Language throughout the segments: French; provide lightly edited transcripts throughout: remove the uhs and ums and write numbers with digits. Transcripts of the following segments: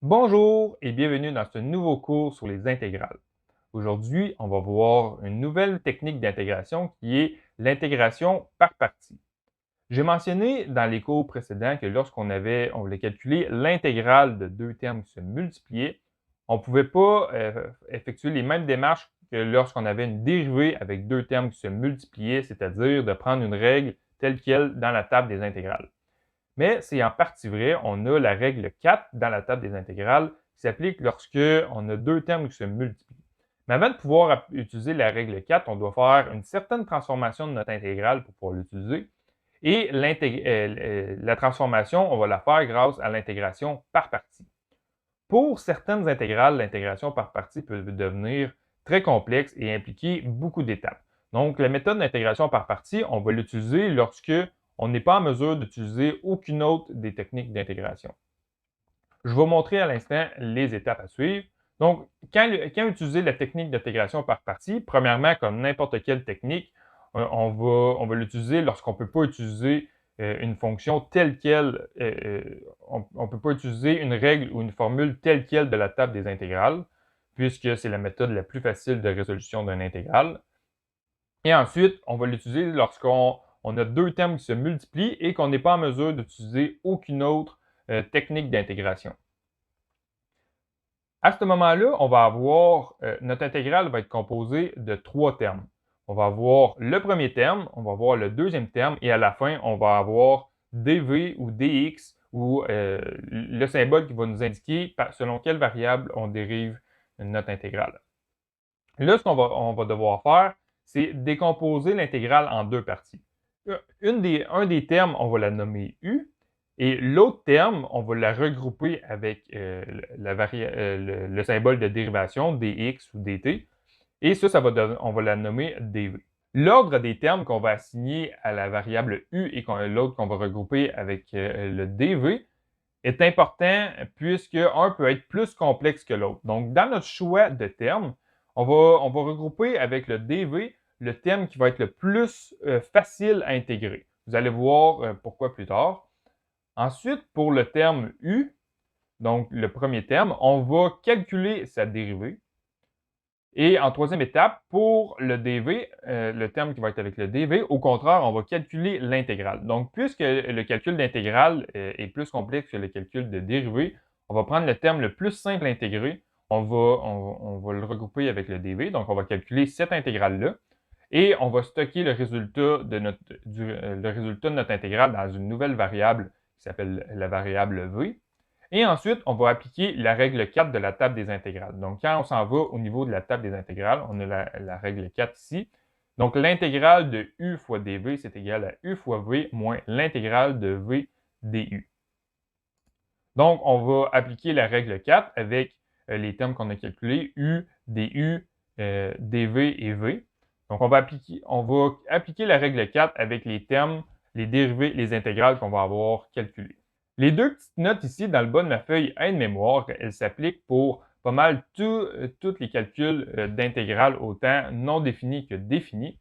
Bonjour et bienvenue dans ce nouveau cours sur les intégrales. Aujourd'hui, on va voir une nouvelle technique d'intégration qui est l'intégration par partie. J'ai mentionné dans les cours précédents que on voulait calculer l'intégrale de deux termes qui se multipliaient, on ne pouvait pas effectuer les mêmes démarches que lorsqu'on avait une dérivée avec deux termes qui se multipliaient, c'est-à-dire de prendre une règle telle quelle dans la table des intégrales. Mais c'est en partie vrai, on a la règle 4 dans la table des intégrales qui s'applique lorsque on a deux termes qui se multiplient. Mais avant de pouvoir utiliser la règle 4, on doit faire une certaine transformation de notre intégrale pour pouvoir l'utiliser. Et la transformation, on va la faire grâce à l'intégration par partie. Pour certaines intégrales, l'intégration par partie peut devenir très complexe et impliquer beaucoup d'étapes. Donc, la méthode d'intégration par partie, on va l'utiliser lorsque on n'est pas en mesure d'utiliser aucune autre des techniques d'intégration. Je vais vous montrer à l'instant les étapes à suivre. Donc, quand utiliser la technique d'intégration par partie, premièrement, comme n'importe quelle technique, on va l'utiliser lorsqu'on ne peut pas utiliser une fonction telle quelle, on ne peut pas utiliser une règle ou une formule telle quelle de la table des intégrales, puisque c'est la méthode la plus facile de résolution d'une intégrale. Et ensuite, on va l'utiliser lorsqu'on a deux termes qui se multiplient et qu'on n'est pas en mesure d'utiliser aucune autre technique d'intégration. À ce moment-là, on va avoir, notre intégrale va être composée de trois termes. On va avoir le premier terme, on va avoir le deuxième terme et à la fin, on va avoir dv ou dx ou le symbole qui va nous indiquer selon quelle variable on dérive notre intégrale. Là, on va devoir faire, c'est décomposer l'intégrale en deux parties. Un des termes, on va la nommer U, et l'autre terme, on va la regrouper avec le symbole de dérivation, dx ou dt, et on va la nommer dv. L'ordre des termes qu'on va assigner à la variable U et l'autre qu'on va regrouper avec le dv est important puisque un peut être plus complexe que l'autre. Donc, dans notre choix de termes, on va regrouper avec le dv le terme qui va être le plus facile à intégrer. Vous allez voir pourquoi plus tard. Ensuite, pour le terme u, donc le premier terme, on va calculer sa dérivée. Et en troisième étape, pour le dv, le terme qui va être avec le dv, au contraire, on va calculer l'intégrale. Donc, puisque le calcul d'intégrale est plus complexe que le calcul de dérivée, on va prendre le terme le plus simple à intégrer, on va le regrouper avec le dv, donc on va calculer cette intégrale-là, et on va stocker le résultat de notre intégrale dans une nouvelle variable qui s'appelle la variable v. Et ensuite, on va appliquer la règle 4 de la table des intégrales. Donc, quand on s'en va au niveau de la table des intégrales, on a la règle 4 ici. Donc, l'intégrale de u fois dv, c'est égal à u fois v moins l'intégrale de v du. Donc, on va appliquer la règle 4 avec les termes qu'on a calculés, u, du, dv et v. Donc, on va appliquer la règle 4 avec les termes, les dérivés, les intégrales qu'on va avoir calculées. Les deux petites notes ici dans le bas de ma feuille aide-mémoire, elles s'appliquent pour pas mal tous les calculs d'intégrales autant non définis que définis.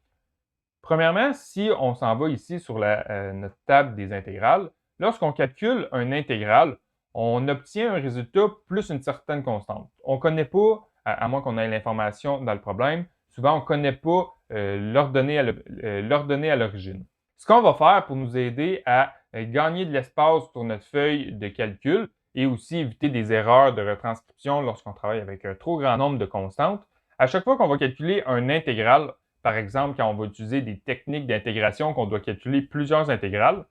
Premièrement, si on s'en va ici sur notre table des intégrales, lorsqu'on calcule une intégrale, on obtient un résultat plus une certaine constante. On ne connaît pas, à moins qu'on ait l'information dans le problème, souvent on ne connaît pas l'ordonnée à l'origine. Ce qu'on va faire pour nous aider à gagner de l'espace sur notre feuille de calcul et aussi éviter des erreurs de retranscription lorsqu'on travaille avec un trop grand nombre de constantes, à chaque fois qu'on va calculer une intégrale, par exemple, quand on va utiliser des techniques d'intégration qu'on doit calculer plusieurs intégrales,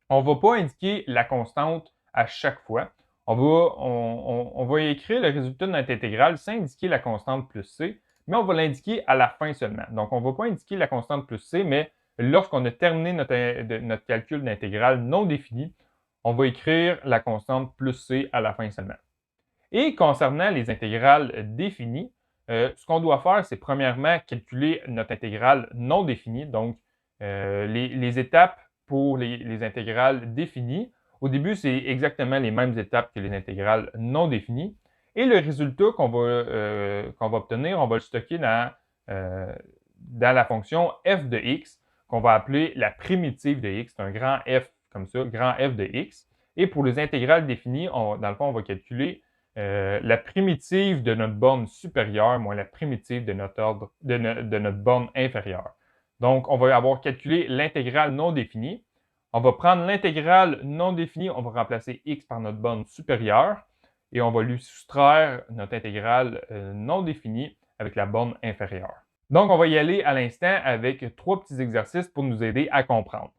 on ne va pas indiquer la constante à chaque fois. On va écrire le résultat de notre intégrale sans indiquer la constante plus c, mais on va l'indiquer à la fin seulement. Donc, on ne va pas indiquer la constante plus c, mais lorsqu'on a terminé notre calcul d'intégrale non défini, on va écrire la constante plus c à la fin seulement. Et concernant les intégrales définies, ce qu'on doit faire, c'est premièrement calculer notre intégrale non définie, donc les étapes pour les intégrales définies. Au début, c'est exactement les mêmes étapes que les intégrales non définies. Et le résultat qu'on va obtenir, on va le stocker dans la fonction f de x, qu'on va appeler la primitive de x. C'est un grand F comme ça, grand F de x. Et pour les intégrales définies, dans le fond, on va calculer la primitive de notre borne supérieure moins la primitive de notre ordre, de notre borne inférieure. Donc, on va avoir calculé l'intégrale non définie. On va prendre l'intégrale non définie, on va remplacer x par notre borne supérieure et on va lui soustraire notre intégrale non définie avec la borne inférieure. Donc, on va y aller à l'instant avec 3 petits exercices pour nous aider à comprendre.